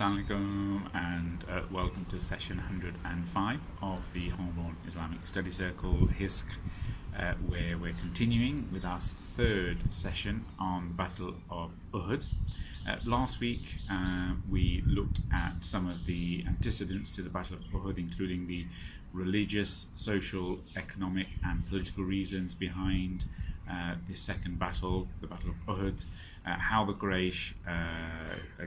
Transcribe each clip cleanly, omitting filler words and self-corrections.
Assalamu alaikum and welcome to session 105 of the Homeborn Islamic Study Circle HISC, where we're continuing with our third session on the Battle of Uhud. Last week we looked at some of the antecedents to the Battle of Uhud, including the religious, social, economic and political reasons behind this second battle, the Battle of Uhud, how the Quraysh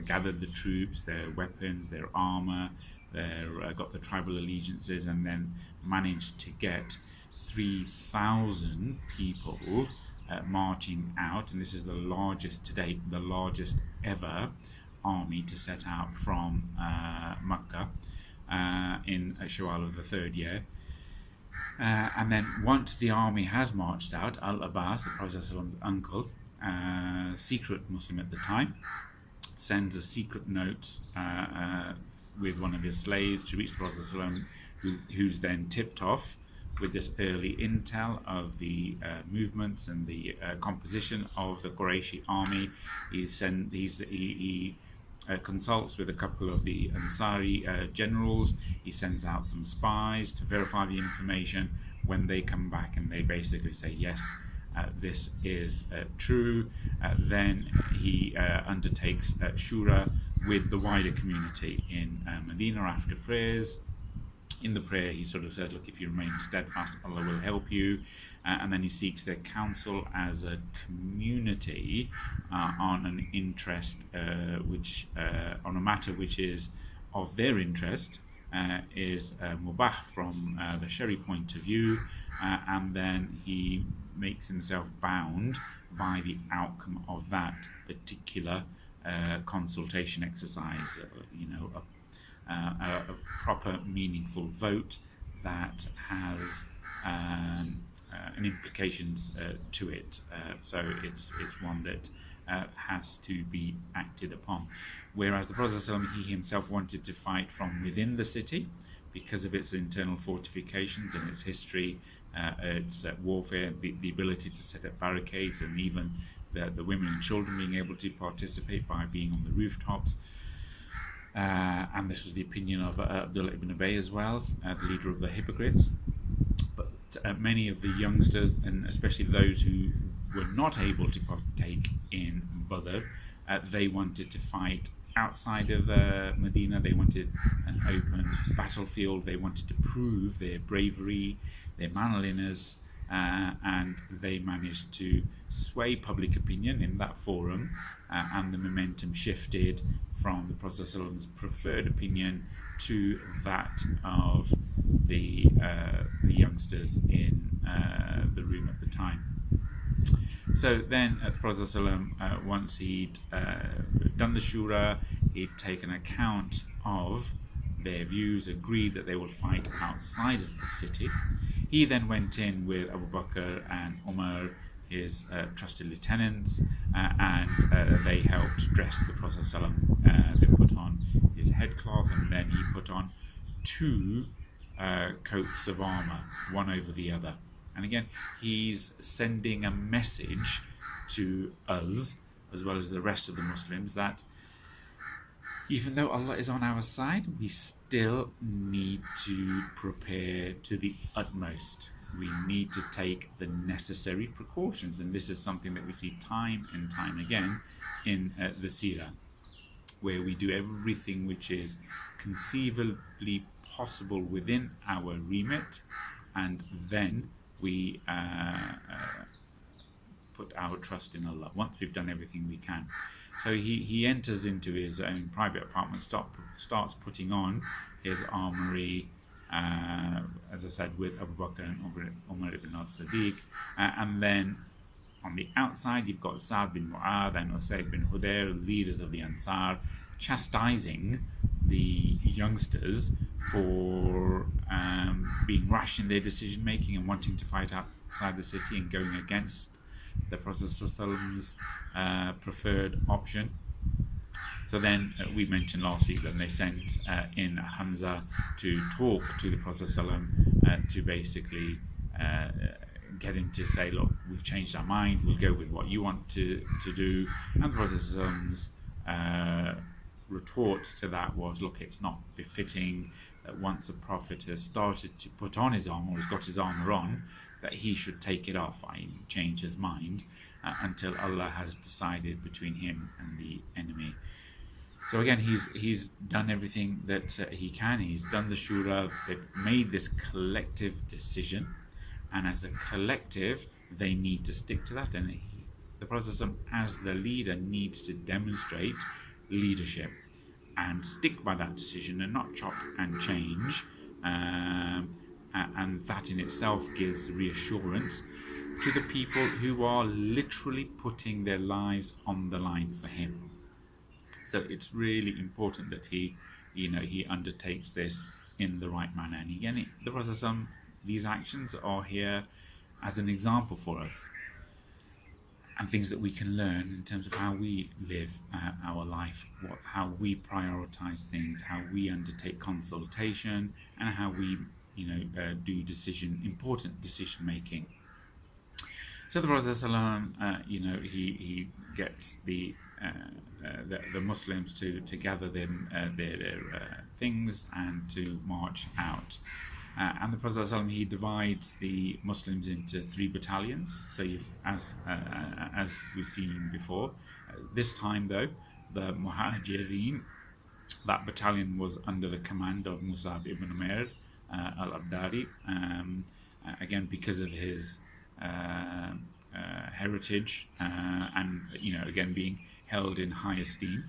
gathered the troops, their weapons, their armor, got the tribal allegiances, and then managed to get 3,000 people marching out. And this is the largest to date, the largest ever army to set out from Makkah in Shawwal of the third year. And then once the army has marched out, Al-Abbas, the Prophet's uncle, secret Muslim at the time, sends a secret note with one of his slaves to reach the Prophet, who's then tipped off with this early intel of the movements and the composition of the Qurayshi army. He consults with a couple of the Ansari generals. He sends out some spies to verify the information. When they come back and they basically say, yes, this is true, then he undertakes Shura with the wider community in Medina after prayers. In the prayer, he sort of says, look, if you remain steadfast, Allah will help you. And then he seeks their counsel as a community on an interest, on a matter which is of their interest, is mubah from the Shari point of view, and then he makes himself bound by the outcome of that particular consultation exercise. A proper, meaningful vote that has an implications to it. So it's one that has to be acted upon. Whereas the Prophet ﷺ, he himself wanted to fight from within the city because of its internal fortifications and its history, its warfare, the ability to set up barricades, and even the women and children being able to participate by being on the rooftops. And this was the opinion of Abdullah ibn Ubay as well, the leader of the hypocrites. But many of the youngsters, and especially those who were not able to partake in Badr, they wanted to fight outside of Medina. They wanted an open battlefield. They wanted to prove their bravery, their manliness, and they managed to sway public opinion in that forum, and the momentum shifted from the Prophet's preferred opinion to that of the youngsters in the room at the time. So then the Prophet once he'd done the Shura, he'd taken account of their views, agreed that they would fight outside of the city. He then went in with Abu Bakr and Umar, his trusted lieutenants, and they helped dress the Prophet. They put on his headcloth, and then he put on two coats of armor, one over the other. And again, he's sending a message to us, as well as the rest of the Muslims, that even though Allah is on our side, we still need to prepare to the utmost. We need to take the necessary precautions, and this is something that we see time and time again in the Seerah, where we do everything which is conceivably possible within our remit, and then we put our trust in Allah once we've done everything we can. So he enters into his own private apartment, starts putting on his armory, as I said, with Abu Bakr and Umar ibn al-Sadiq, and then on the outside you've got Sa'd bin Mu'adh and Usayd bin Hudayr, leaders of the Ansar, chastising the youngsters for being rash in their decision making and wanting to fight outside the city and going against the Prophet's preferred option. So then we mentioned last week that they sent in Hamza to talk to the Prophet to basically get him to say, look, we've changed our mind, we'll go with what you want to do. And the Prophet retort to that was, look, it's not befitting that once a prophet has started to put on his armor, or has got his armor on, that he should take it off, i.e. change his mind, until Allah has decided between him and the enemy. So again, he's done everything that he can. He's done the shura. They've made this collective decision, and as a collective, they need to stick to that. And the Prophet, as the leader, needs to demonstrate leadership and stick by that decision and not chop and change. And that in itself gives reassurance to the people who are literally putting their lives on the line for him. So it's really important that he undertakes this in the right manner. And again, the Prophet, these actions are here as an example for us, and things that we can learn in terms of how we live our life, how we prioritize things, how we undertake consultation, and how we do important decision making. So the Prophet he gets the Muslims to gather their things and to march out. And the Prophet he divides the Muslims into 3 battalions. So as we've seen before, this time though, the Muhajirin, that battalion was under the command of Musab ibn Umair al-Abdari, again because of his heritage, and again being held in high esteem.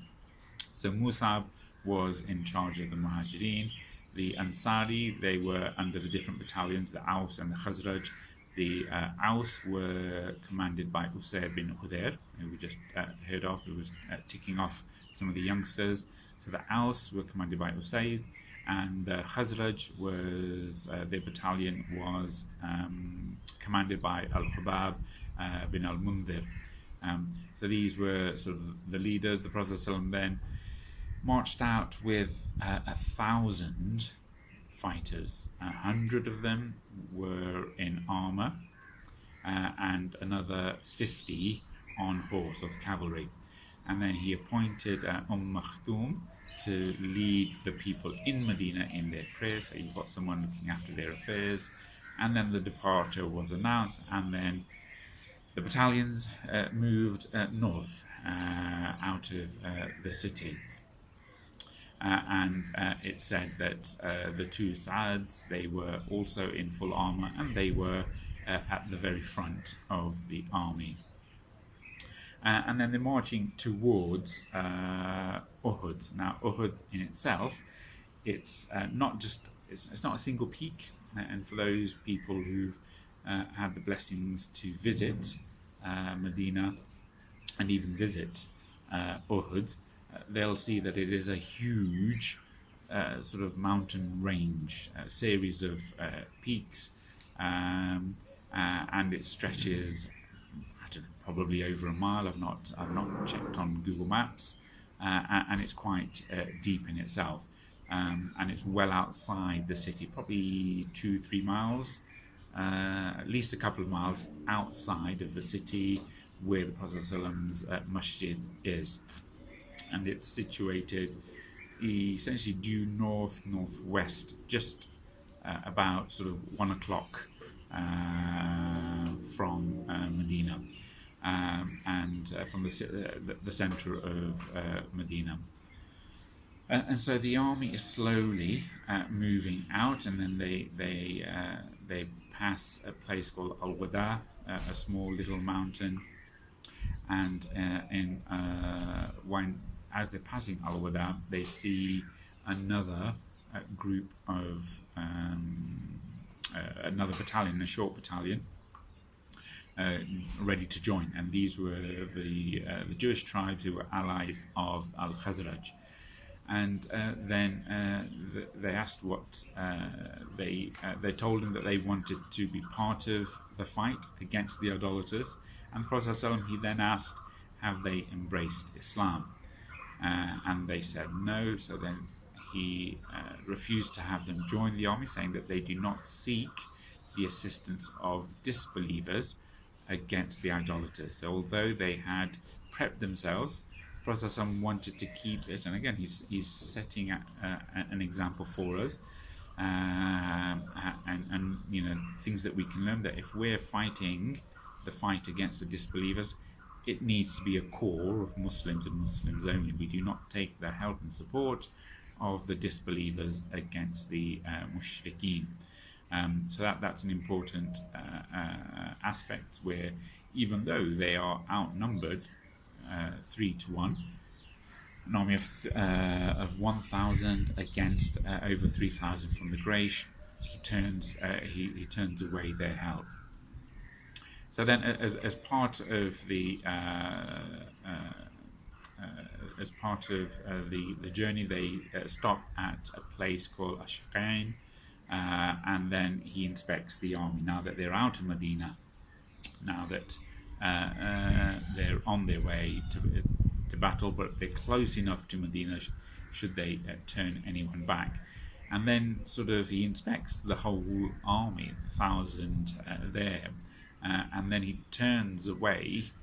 So Musab was in charge of the Muhajirin. The Ansari, they were under the different battalions, the Aus and the Khazraj. The Aus were commanded by Usayd bin Hudayr, who we just heard of, who was ticking off some of the youngsters. So the Aus were commanded by Usayd, and the Khazraj was, their battalion was commanded by Al-Khubab bin al-Mundhir. So these were sort of the leaders. The Prophet ﷺ then marched out with 1,000 fighters. 100 of them were in armor, and another 50 on horse, or the cavalry. And then he appointed Maktoum to lead the people in Medina in their prayers. So you've got someone looking after their affairs. And then the departure was announced, and then the battalions moved north out of the city. And it said that the 2 Sa'ads, they were also in full armor, and they were at the very front of the army. And then they're marching towards Uhud. Now, Uhud in itself, it's not a single peak. And for those people who've had the blessings to visit Medina and even visit Uhud, they'll see that it is a huge sort of mountain range, a series of peaks, and it stretches, I don't know, probably over a mile. I've not checked on Google Maps, and it's quite deep in itself, and it's well outside the city, probably 2-3 miles, at least a couple of miles outside of the city where the Prophet's masjid is. And it's situated essentially due northwest, just about sort of 1 o'clock from Medina, and from the center of Medina. And so the army is slowly moving out, and then they pass a place called Al-Wada, a small little mountain, and as they're passing Al-Wada, they see another group of another battalion, a short battalion, ready to join. And these were the Jewish tribes who were allies of Al-Khazraj. And then they asked what they told them that they wanted to be part of the fight against the idolaters. And the Prophet ﷺ, he then asked, have they embraced Islam? And they said no. So then he refused to have them join the army, saying that they do not seek the assistance of disbelievers against the idolaters. So although they had prepped themselves Prophet ﷺ wanted to keep this, and again, he's setting an example for us, and things that we can learn, that if we're fighting the fight against the disbelievers, it needs to be a core of Muslims and Muslims only. We do not take the help and support of the disbelievers against the mushrikeen. So that's an important aspect, where even though they are outnumbered 3-1, an army of 1,000 against over 3,000 from the Quraysh, he turns away their help. So then, as part of the the journey, they stop at a place called Ashqain, and then he inspects the army. Now that they're out of Medina, now that they're on their way to battle, but they're close enough to Medina should they turn anyone back. And then sort of he inspects the whole army, 1,000 there, and then he turns away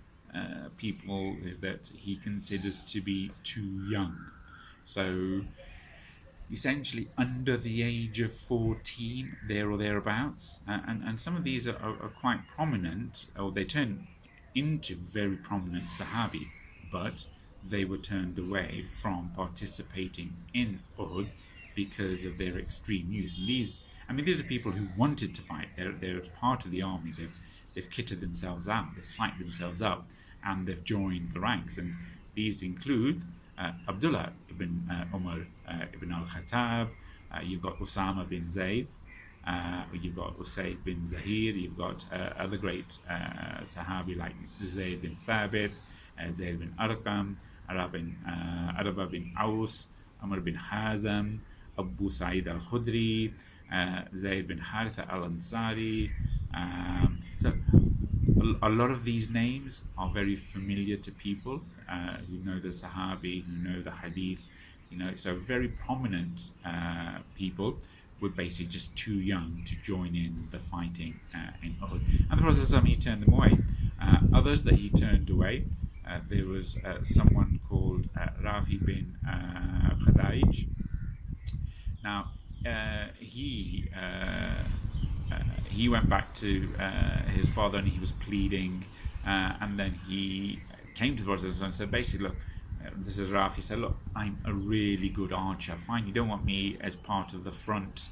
people that he considers to be too young. So essentially under the age of 14, there or thereabouts, and some of these are quite prominent, or they turn into very prominent Sahabi, but they were turned away from participating in Uhud because of their extreme youth. And these are people who wanted to fight. They're part of the army. They've kitted themselves out, they've psyched themselves up, and they've joined the ranks. And these include Abdullah ibn Umar ibn al-Khattab, you've got Usama bin Zayd, you've got Usayd bin Zahir, you've got other great Sahabi like Zayd bin Thabit, Zayd bin Arqam, Araba bin Aus, Amr bin Hazam, Abu Sa'id al-Khudri, Zayd bin Haritha al-Ansari. So a lot of these names are very familiar to people who know the Sahabi, who know the Hadith, so very prominent people were basically just too young to join in the fighting in Uhud. And the Prophet he turned them away. Others that he turned away, there was someone called Rafi bin Khadij. Now, he went back to his father, and he was pleading, and then he came to the Prophet and said, basically, look, this is Rafi. He said, look, I'm a really good archer. Fine, you don't want me as part of the front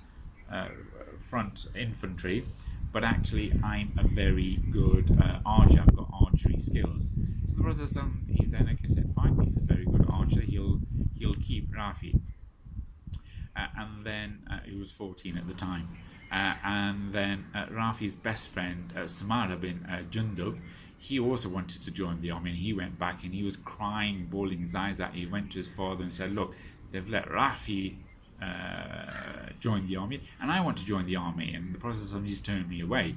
infantry, but actually I'm a very good archer. I've got archery skills. So the Prophet he then said, fine, he's a very good archer. He'll keep Rafi. And then he was 14 at the time. And then Rafi's best friend, Seerah bin Jundub, he also wanted to join the army, and he went back and he was crying, bawling his eyes out. He went to his father and said, look, they've let Rafi join the army, and I want to join the army, and the Prophet just turned me away.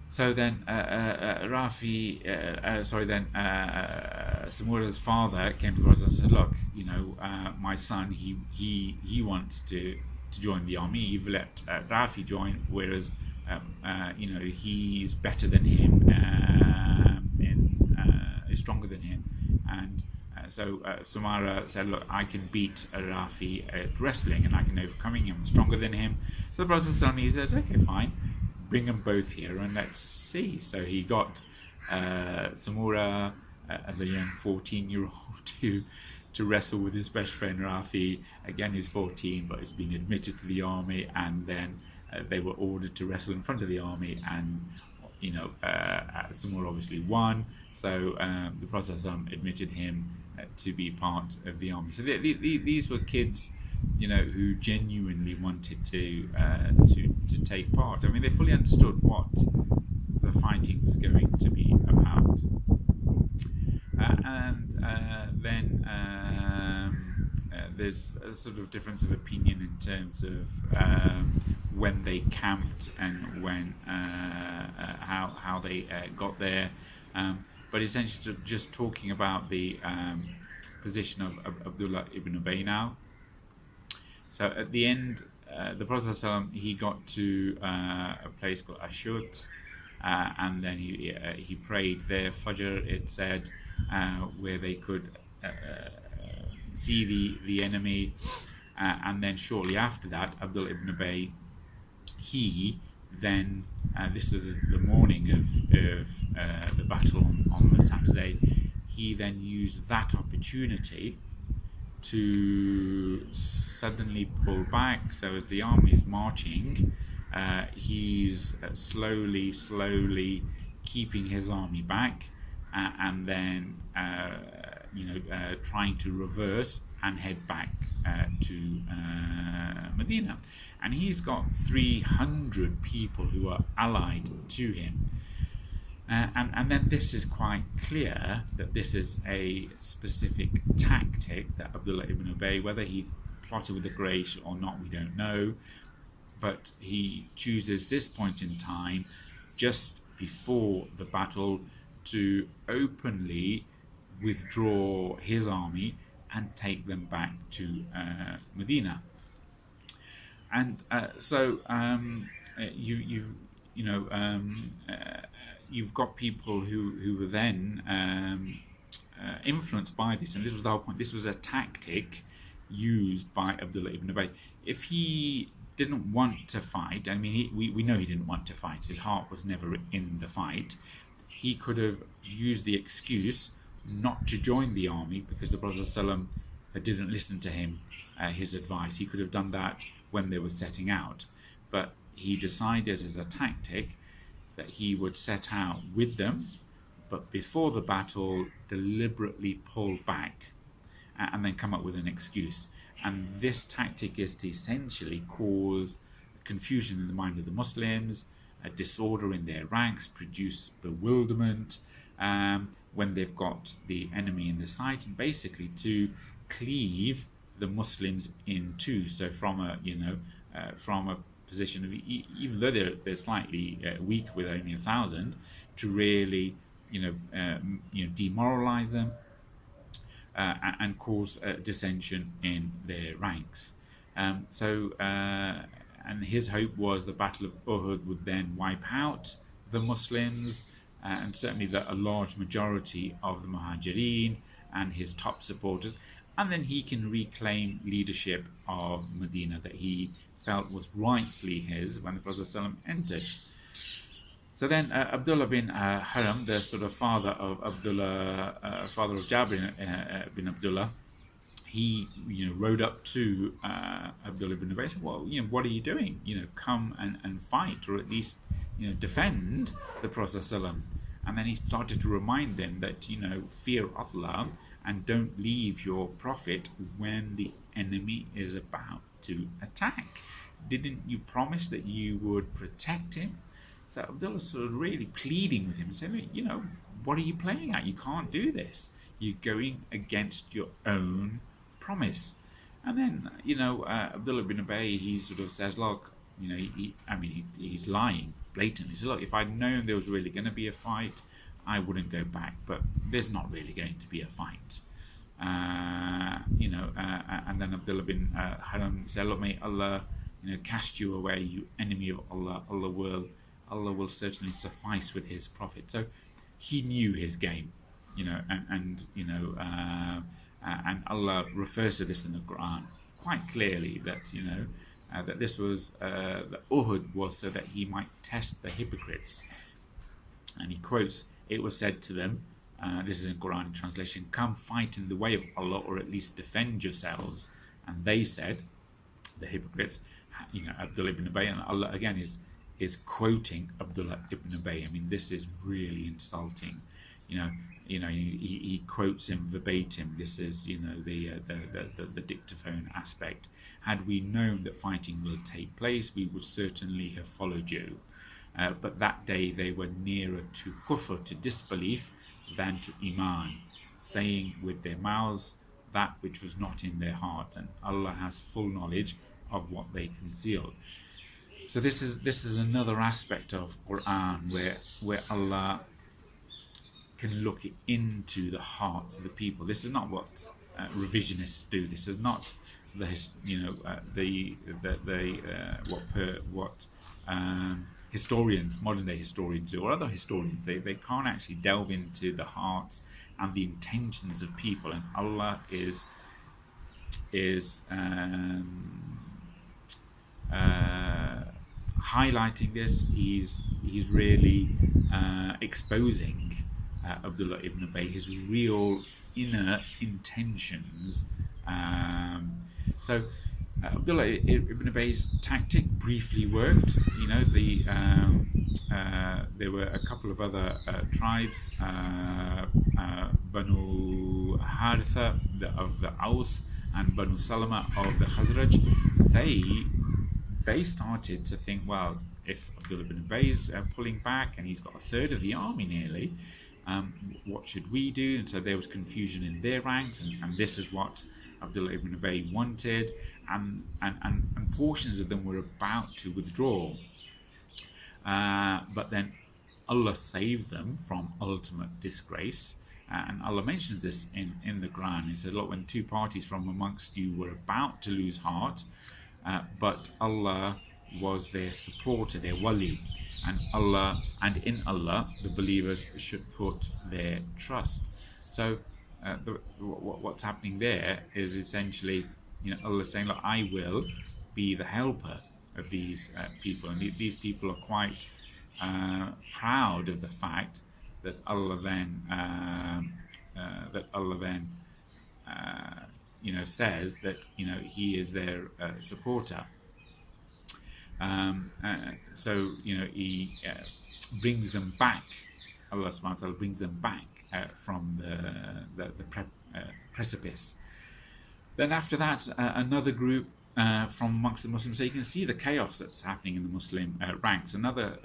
So then Samura's father came to the Prophet and said, look, my son, he wants to join the army. You've let Rafi join, whereas he's better than him, is stronger than him. And so Samara said, look, I can beat Rafi at wrestling, and I can overcome him. I'm stronger than him. So the Prophet he said, okay, fine, bring them both here and let's see. So he got Samura as a young 14-year-old to wrestle with his best friend Rafi. Again, he's 14, but he's been admitted to the army, and then they were ordered to wrestle in front of the army, and Samura obviously won. So the Prophet admitted him to be part of the army. So these were kids, who genuinely wanted to take part. I mean, they fully understood what the fighting was going to be about. Then there's a sort of difference of opinion in terms of when they camped and when how they got there. But essentially, just talking about the position of Abdullah ibn Ubay now. So at the end, the Prophet ﷺ, he got to a place called Ashut, and then he prayed there Fajr, it said, where they could see the enemy, and then shortly after that, Abdullah ibn Ubay, he then, this is the morning of the battle on the Saturday, he then used that opportunity to suddenly pull back. So as the army is marching, he's slowly keeping his army back, and then trying to reverse and head back to Medina. And he's got 300 people who are allied to him. And then this is quite clear that this is a specific tactic that Abdullah ibn Ubay, whether he plotted with the Quraysh or not, we don't know, but he chooses this point in time, just before the battle, to openly withdraw his army and take them back to Medina. And you've got people who were then influenced by this, and this was the whole point. This was a tactic used by Abdullah ibn Ubay. If he didn't want to fight, I mean, we know he didn't want to fight, his heart was never in the fight, he could have used the excuse not to join the army because the Prophet ﷺ didn't listen to him, his advice. He could have done that when they were setting out, but he decided as a tactic that he would set out with them, but before the battle deliberately pull back and then come up with an excuse. And this tactic is to essentially cause confusion in the mind of the Muslims, a disorder in their ranks, produce bewilderment when they've got the enemy in the sight, and basically to cleave the Muslims in two. So from a position of, even though they're slightly weak with only 1,000, to really demoralize them and cause dissension in their ranks. And his hope was the Battle of Uhud would then wipe out the Muslims, and certainly a large majority of the Muhajirin and his top supporters, and then he can reclaim leadership of Medina that he felt was rightfully his when the Prophet ﷺ entered. So then Abdullah bin Haram, the sort of father of Abdullah, father of Jabir bin Abdullah, he rode up to Abdullah bin Ubay and said, well, what are you doing? Come and fight, or at least defend the Prophet ﷺ. And then he started to remind them that fear Allah and don't leave your Prophet when the enemy is about to attack. Didn't you promise that you would protect him? So Abdullah sort of really pleading with him and saying, what are you playing at? You can't do this. You're going against your own promise. And then, Abdullah bin Ubay, he sort of says, look, he's lying blatantly. He said, look, if I'd known there was really going to be a fight, I wouldn't go back. But there's not really going to be a fight. And then Abdullah bin Haram said, look, may Allah, cast you away, you enemy of Allah. Allah will certainly suffice with His Prophet. So he knew his game, and Allah refers to this in the Qur'an quite clearly that that this was that Uhud was so that he might test the hypocrites. And he quotes, it was said to them, this is in Qur'an translation, come fight in the way of Allah, or at least defend yourselves. And they said, the hypocrites, Abdullah ibn Ubay, and Allah again is quoting Abdullah ibn Ubay. I mean, this is really insulting. He quotes him verbatim. This is the dictaphone aspect. Had we known that fighting will take place, we would certainly have followed you. But that day they were nearer to kufr, to disbelief, than to iman, saying with their mouths that which was not in their hearts, and Allah has full knowledge of what they concealed. So this is another aspect of Qur'an where Allah can look into the hearts of the people. This is not what revisionists do. This is not what historians, modern day historians do, or other historians, they can't actually delve into the hearts and the intentions of people, and Allah is highlighting this. He's really exposing Abdullah ibn Ubay, his real inner intentions. So Abdullah ibn Ubay's tactic briefly worked. You know, there were a couple of other tribes, Banu Haritha of the Aus and Banu Salama of the Khazraj. They started to think, well, if Abdullah ibn Ubay is pulling back and he's got a third of the army nearly, what should we do? And so there was confusion in their ranks, and this is what Abdullah ibn Ubay wanted, and portions of them were about to withdraw. But then Allah saved them from ultimate disgrace. And Allah mentions this in the Qur'an. He said, look, when two parties from amongst you were about to lose heart, but Allah was their supporter, their wali, and in Allah the believers should put their trust. So what's happening there is essentially, you know, Allah saying, look, I will be the helper of these people, and these people are quite proud of the fact that Allah then you know, says that, you know, He is their supporter. So, you know, He brings them back. Allah subhanahu wa ta'ala brings them back from the precipice. Then after that, another group from amongst the Muslims. So you can see the chaos that's happening in the Muslim ranks. Another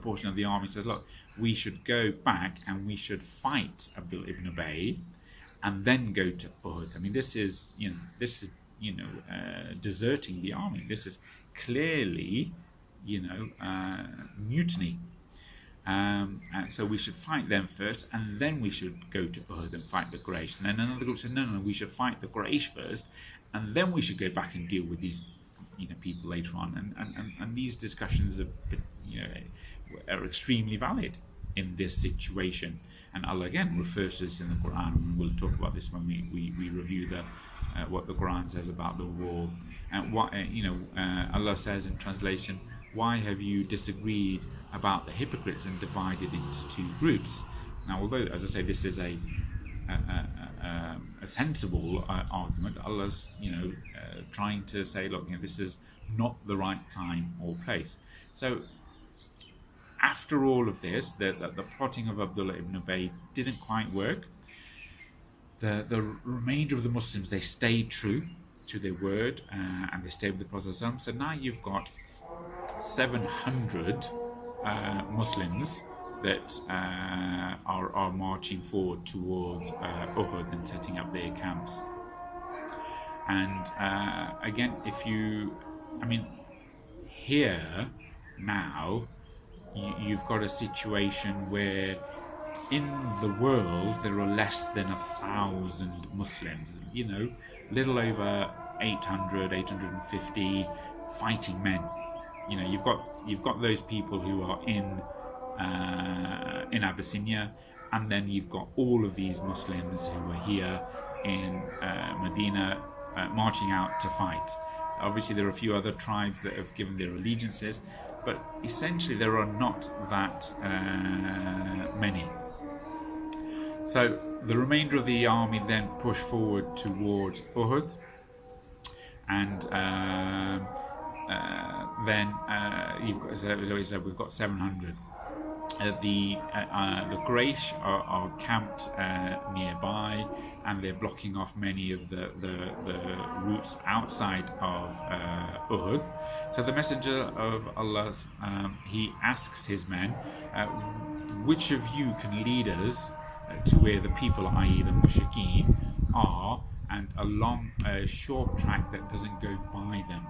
portion of the army says, look, we should go back and we should fight Abdullah ibn Ubay and then go to Uhud. I mean, this is deserting the army. This is clearly, mutiny. And so we should fight them first, and then we should go to Uhud and fight the Quraysh. And then another group said, no, we should fight the Quraysh first, and then we should go back and deal with these, people later on. And these discussions are extremely valid in this situation. And Allah again refers to this in the Qur'an, and we'll talk about this when we review what the Qur'an says about the war. And what Allah says in translation, why have you disagreed about the hypocrites and divided into two groups? Now, although, as I say, this is a sensible argument, Allah's trying to say, look, this is not the right time or place. So after all of this, the plotting of Abdullah ibn Ubay didn't quite work. The remainder of the Muslims, they stayed true to their word, and they stayed with the Prophet. So now you've got 700 Muslims that are marching forward towards Uhud and setting up their camps. And again, here now you've got a situation where in the world there are less than 1,000 Muslims, little over 800, 850 fighting men. You've got those people who are in Abyssinia, and then you've got all of these Muslims who are here in Medina marching out to fight. Obviously, there are a few other tribes that have given their allegiances, but essentially there are not that many. So the remainder of the army then push forward towards Uhud, and then we've got 700. The Quraysh are camped nearby, and they're blocking off many of the routes outside of Uhud. So the Messenger of Allah, he asks his men, which of you can lead us to where the people, i.e. the mushrikeen, are, and along a short track that doesn't go by them.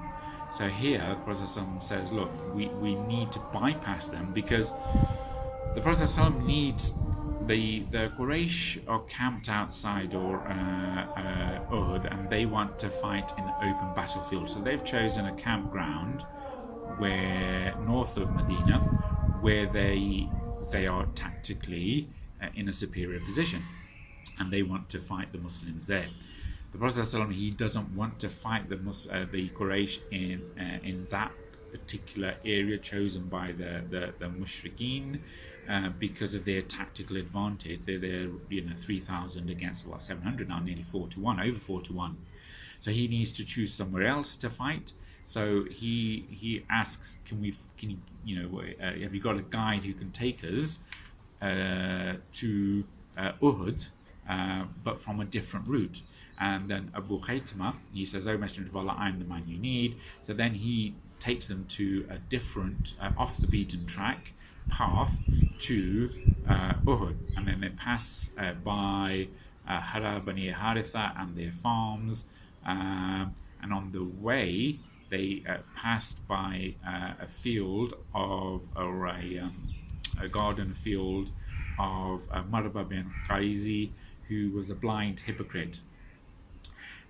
So here the Prophet says, look, we need to bypass them, because the Prophet needs the Quraysh are camped outside Uhud, and they want to fight in an open battlefield. So they've chosen a campground where north of Medina, where they are tactically in a superior position, and they want to fight the Muslims there. The Prophet ﷺ, he doesn't want to fight the Quraysh in that particular area chosen by the mushrikeen because of their tactical advantage. They're 3,000 against 700 now, nearly 4-1, over 4-1. So he needs to choose somewhere else to fight. So he asks, have you got a guide who can take us to Uhud, but from a different route? And then Abu Khaytama, he says, "O Messenger of Allah, I'm the man you need." So then he takes them to a different, off the beaten track path to Uhud. And then they pass by Hara Bani Haritha and their farms. And on the way, they passed by a field of, or a garden field of Marba bin Qaizi, who was a blind hypocrite.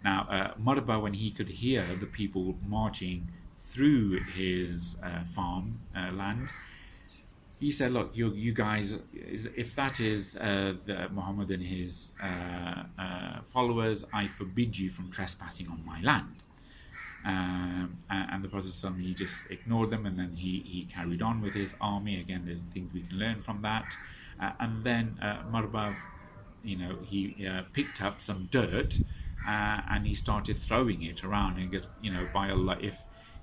Now, Marba, when he could hear the people marching through his farm land, he said, "Look, you guys, if that is Muhammad and his followers, I forbid you from trespassing on my land." And the Prophet ﷺ, he just ignored them, and then he carried on with his army. Again, there's things we can learn from that. And then Marba, he picked up some dirt and he started throwing it around, and goes, by Allah,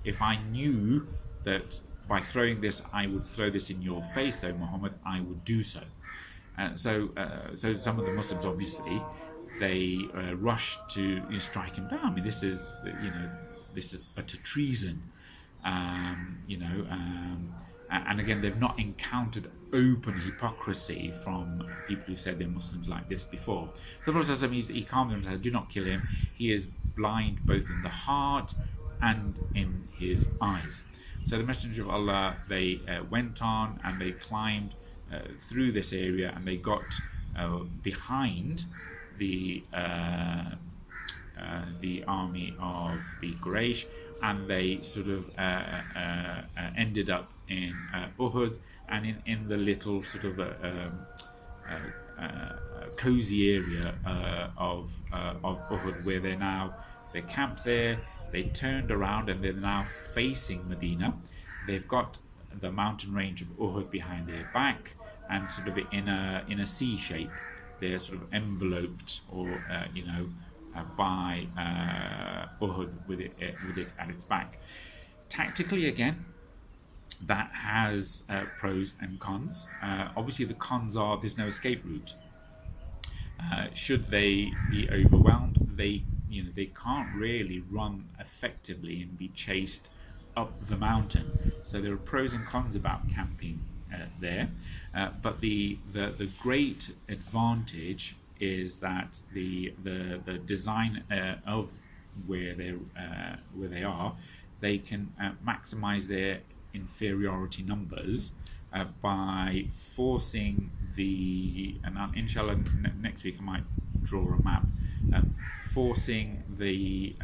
if I knew that by throwing this I would throw this in your face, O Muhammad, I would do so. So some of the Muslims, obviously, they rushed to strike him down. I mean, this is utter treason, and again, they've not encountered open hypocrisy from people who said they're Muslims like this before. So the Prophet, he calmed them and said, "Do not kill him. He is blind both in the heart and in his eyes." So the Messenger of Allah, they went on and they climbed through this area, and they got behind the army of the Quraysh, and they sort of ended up in Uhud, and in the little sort of cozy area of Uhud, where they're camped there. They turned around and they're now facing Medina. They've got the mountain range of Uhud behind their back, and sort of in a C shape. They're sort of enveloped, or by Uhud with it at its back. Tactically, again, that has pros and cons. Obviously, the cons are there's no escape route. Should they be overwhelmed, they can't really run effectively and be chased up the mountain. So there are pros and cons about camping there, but the great advantage is that the design of where they are, they can maximize their inferiority numbers by forcing and inshallah next week I might draw a map, forcing the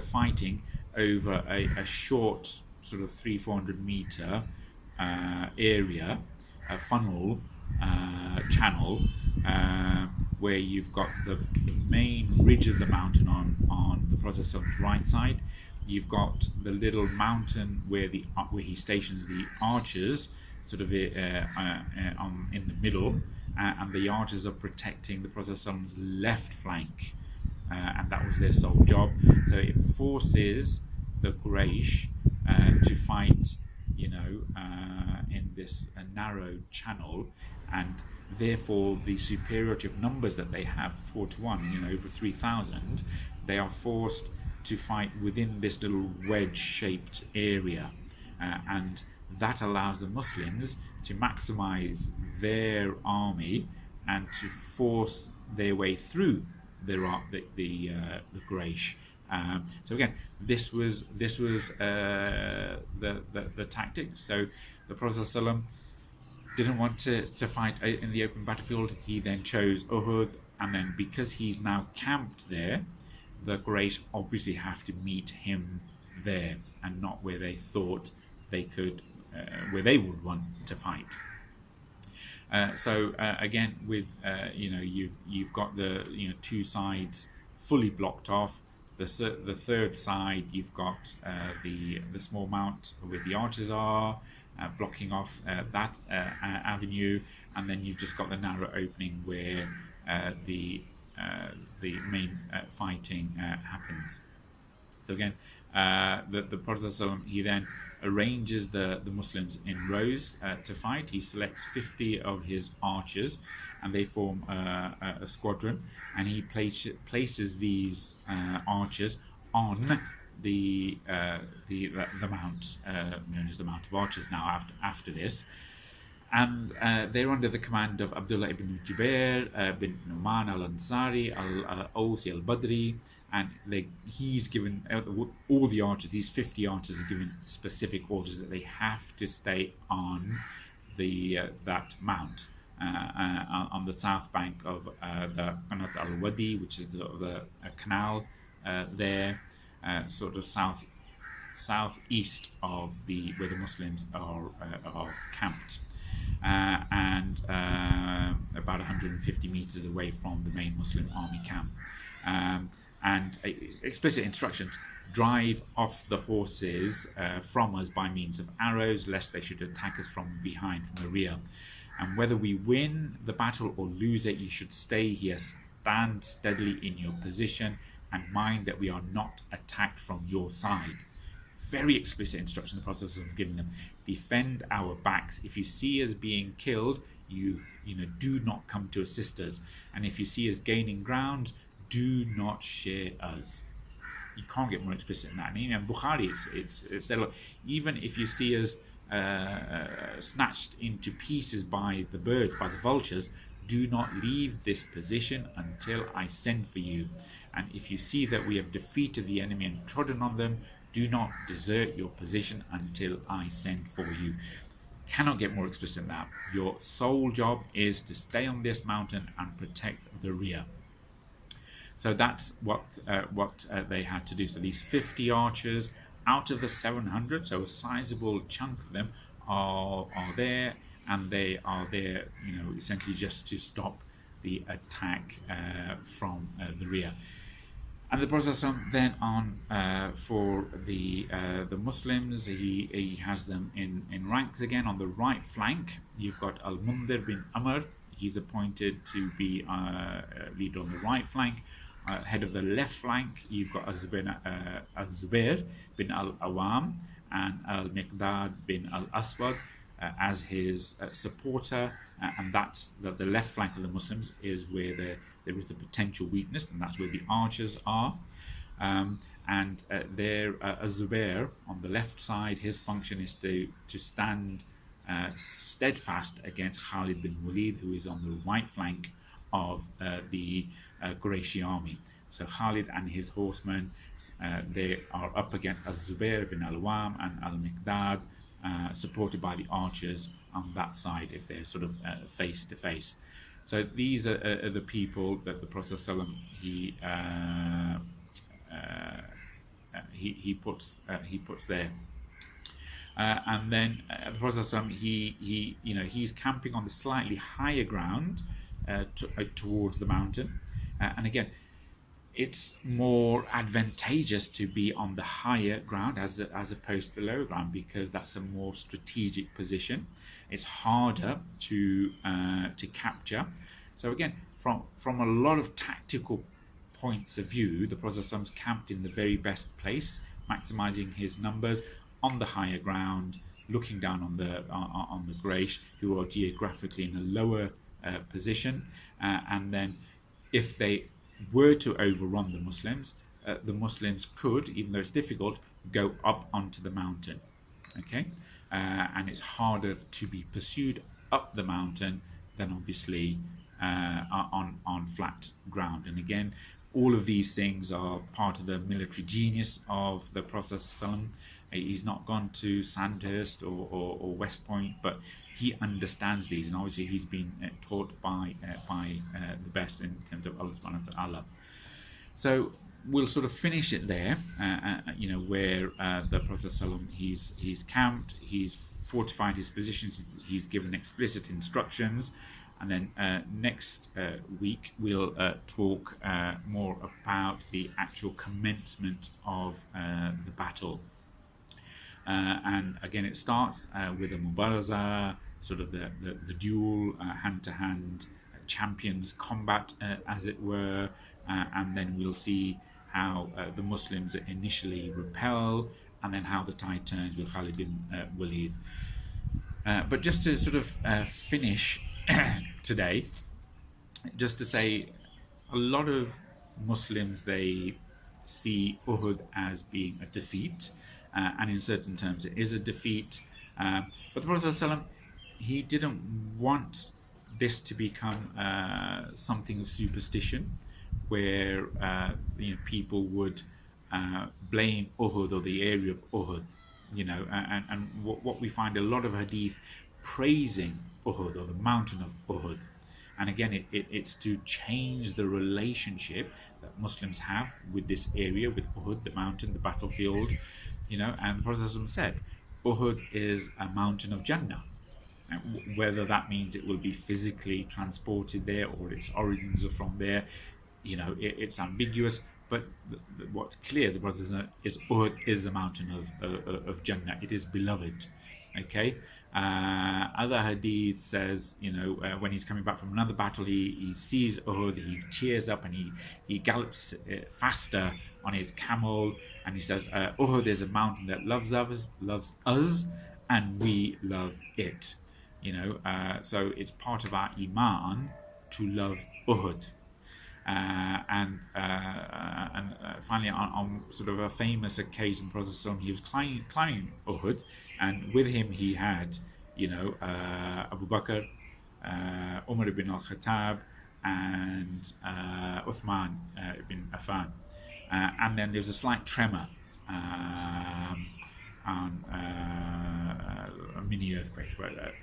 fighting over a short sort of 300-400 meter area, a funnel channel, where you've got the main ridge of the mountain on the Prophet's right side. You've got the little mountain where he stations the archers, sort of in the middle, and the archers are protecting the Prophet's left flank, and that was their sole job. So it forces the Quraysh to fight, in this narrow channel, and therefore the superiority of numbers that they have, 4-1, over 3,000, they are forced to fight within this little wedge-shaped area, and that allows the Muslims to maximize their army and to force their way through the Quraysh. So again, this was the tactic. So the Prophet ﷺ didn't want to fight in the open battlefield. He then chose Uhud, and then because he's now camped there, the Quraysh obviously have to meet him there, and not where they thought they could, where they would want to fight. So again, with you've got the two sides fully blocked off. The third side, you've got the small mount where the archers are blocking off that avenue, and then you've just got the narrow opening where the main fighting happens. So again, the Prophet ﷺ, he then arranges the Muslims in rows to fight. He selects 50 of his archers, and they form a squadron, and he places these archers on the mount known as the Mount of Archers now after this. And they're under the command of Abdullah ibn Jubair bin Numan al-Ansari al-Awsi al-Badri, and he's given all the archers, these 50 archers are given specific orders that they have to stay on that mount on the south bank of the Qanat al-Wadi, which is the canal there, sort of southeast of where the Muslims are camped. And about 150 meters away from the main Muslim army camp. And explicit instructions: drive off the horses from us by means of arrows, lest they should attack us from behind, from the rear. And whether we win the battle or lose it, you should stay here, stand steadily in your position, and mind that we are not attacked from your side. Very explicit instruction the Prophet was giving them. Defend our backs. If you see us being killed, you do not come to assist us. And if you see us gaining ground, do not share us. You can't get more explicit than that. And in Bukhari, it's said, look, even if you see us snatched into pieces by the birds, by the vultures, do not leave this position until I send for you. And if you see that we have defeated the enemy and trodden on them, do not desert your position until I send for you. Cannot get more explicit than that. Your sole job is to stay on this mountain and protect the rear. So that's what they had to do. So these 50 archers out of the 700, so a sizable chunk of them are there, and they are there, essentially just to stop the attack from the rear. And the Prophet then for the Muslims, he has them in ranks again. On the right flank, you've got Al-Mundhir bin Amr. He's appointed to be leader on the right flank. Head of the left flank, you've got Az-Zubair bin Al-Awam and Al-Miqdad bin Al-Aswad as his supporter, and that's the left flank of the Muslims is where there is the potential weakness, and that's where the archers are. And there, Az-Zubair on the left side, his function is to stand steadfast against Khalid bin Walid, who is on the right flank of the Qurayshi army. So Khalid and his horsemen, they are up against Az-Zubair bin Al-Awam and Al-Miqdad, supported by the archers on that side if they're sort of face to face. So these are the people that the Prophet ﷺ, he puts there. And then the Prophet ﷺ, he's camping on the slightly higher ground towards the mountain, and again, it's more advantageous to be on the higher ground as opposed to the lower ground, because that's a more strategic position. It's harder to capture. So again, from a lot of tactical points of view, the Prophet ﷺ's camped in the very best place, maximizing his numbers on the higher ground, looking down on the Quraysh, who are geographically in a lower position, and then if they were to overrun the Muslims could, even though it's difficult, go up onto the mountain. Okay, and it's harder to be pursued up the mountain than obviously on flat ground. And again, all of these things are part of the military genius of the Prophet ﷺ. He's not gone to Sandhurst or West Point, but he understands these, and obviously he's been taught by the best in terms of Allah subhanahu wa ta'ala. So we'll sort of finish it there, where the Prophet ﷺ, he's camped, he's fortified his positions, he's given explicit instructions, and then next week we'll talk more about the actual commencement of the battle. And again, it starts with a mubaraza, sort of the duel, hand-to-hand champions combat, as it were, and then we'll see how the Muslims initially repel, and then how the tide turns with Khalid bin Walid. But just to sort of finish today, just to say, a lot of Muslims, they see Uhud as being a defeat, and in certain terms it is a defeat. But the Prophet ﷺ, he didn't want this to become something of superstition, where people would blame Uhud or the area of Uhud, and what we find a lot of hadith praising Uhud or the mountain of Uhud. And again, it's to change the relationship that Muslims have with this area, with Uhud, the mountain, the battlefield, and the Prophet ﷺ said, Uhud is a mountain of Jannah. Whether that means it will be physically transported there or its origins are from there, it's ambiguous. But what's clear, the Prophet is Uhud is the mountain of Jannah. It is beloved. Okay. Other hadith says, when he's coming back from another battle, he sees Uhud, he cheers up and he gallops faster on his camel, and he says, Uhud is a mountain that loves us, and we love it. So it's part of our iman to love Uhud. And finally, on sort of a famous occasion, the Prophet ﷺ, he was climbing Uhud, and with him he had, Abu Bakr, Umar ibn al-Khattab, and Uthman ibn Affan. And then there was a slight tremor, a mini earthquake,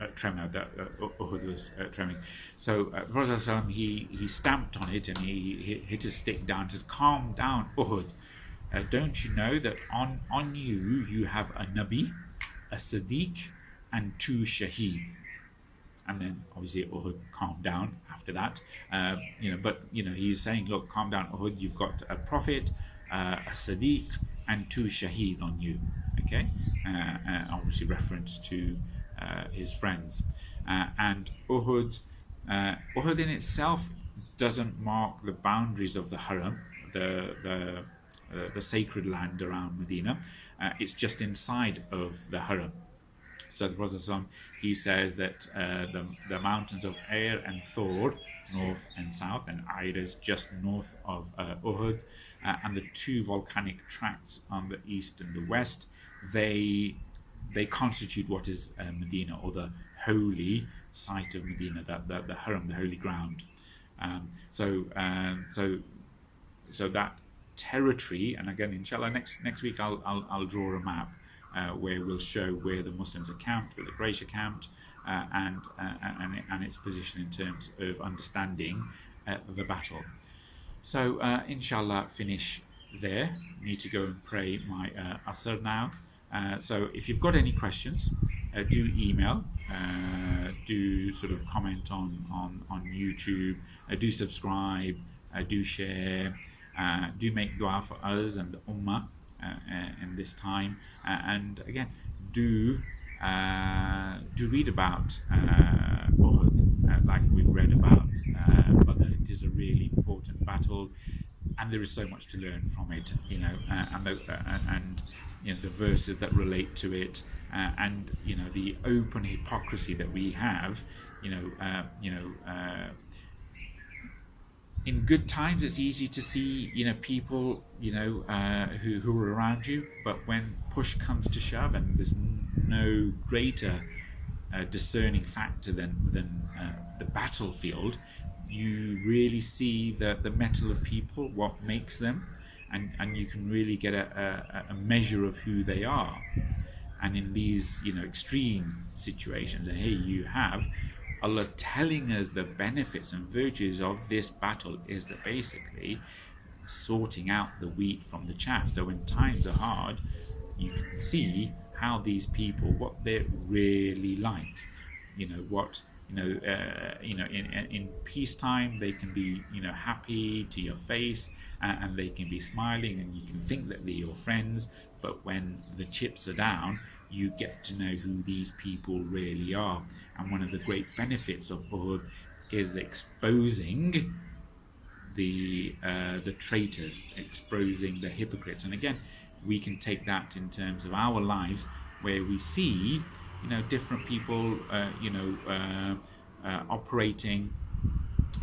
a tremor that Uhud was trembling. So the Prophet ﷺ, he stamped on it and he hit his stick down and said, "Calm down, Uhud. Don't you know that on you have a Nabi, a Siddiq, and 2 Shaheed?" And then obviously Uhud calmed down after that. But he's saying, look, calm down, Uhud. You've got a Prophet, a Siddiq, and 2 Shaheed on you. Okay, obviously reference to his friends. And Uhud in itself doesn't mark the boundaries of the Haram, the sacred land around Medina. It's just inside of the Haram. So the Prophet ﷺ, he says that the mountains of Air and Thor, north and south, and Air is just north of Uhud, and the 2 volcanic tracts on the east and the west, they constitute what is Medina, or the holy site of Medina, the Haram, the holy ground. So that territory, and again, inshallah, next week I'll draw a map where we'll show where the Muslims are camped, where the Quraysh are camped, and its position in terms of understanding the battle. So inshallah, finish there. Need to go and pray my Asr now. So if you've got any questions, do email, do sort of comment on YouTube, do subscribe, do share, do make dua for us and the Ummah in this time, and again, do read about Uhud, like we've read about, but that it is a really important battle, and there is so much to learn from it, and the verses that relate to it, and the open hypocrisy that we have, in good times it's easy to see people who are around you, but when push comes to shove and there's no greater discerning factor than the battlefield, you really see the mettle of people, what makes them, and you can really get a measure of who they are. And in these extreme situations, and here you have Allah telling us the benefits and virtues of this battle, is that basically sorting out the wheat from the chaff. So when times are hard, you can see how these people, what they're really like. What in peacetime they can be happy to your face, and they can be smiling, and you can think that they're your friends. But when the chips are down, you get to know who these people really are. And one of the great benefits of Uhud is exposing the traitors, exposing the hypocrites. And again, we can take that in terms of our lives, where we see different people operating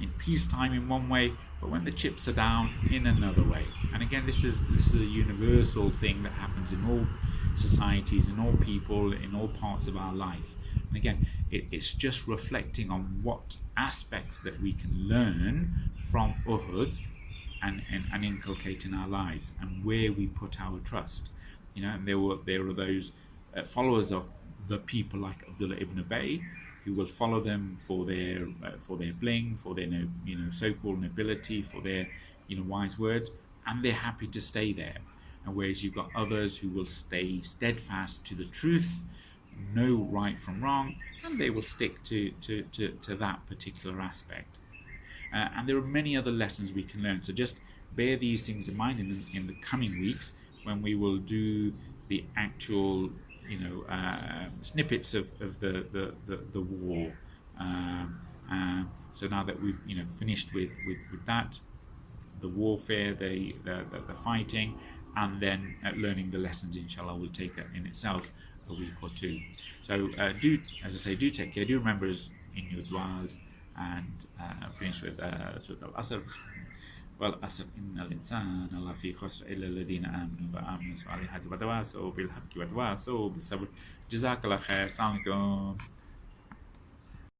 in peacetime in one way, but when the chips are down, in another way. And again, this is a universal thing that happens in all societies, in all people, in all parts of our life. And again, it's just reflecting on what aspects that we can learn from Uhud and inculcate in our lives, and where we put our trust. And there are those followers of the people like Abdullah ibn Ubay, who will follow them for their bling, for their so-called nobility, for their wise words, and they're happy to stay there. And whereas you've got others who will stay steadfast to the truth, know right from wrong, and they will stick to that particular aspect. And there are many other lessons we can learn. So just bear these things in mind in the coming weeks, when we will do the actual snippets of the war. So now that we've finished with that, the warfare, the fighting, and then learning the lessons, inshallah, will take in itself a week or two. So do take care. Do remember us in your du'as, and finish with Surah Al-Asr. والعصر إن الإنسان لفي خسر إلا الذين آمنوا وعملوا الصالحات وتواصوا بالحق وتواصوا بالصبر. جزاك الله خير. السلام عليكم.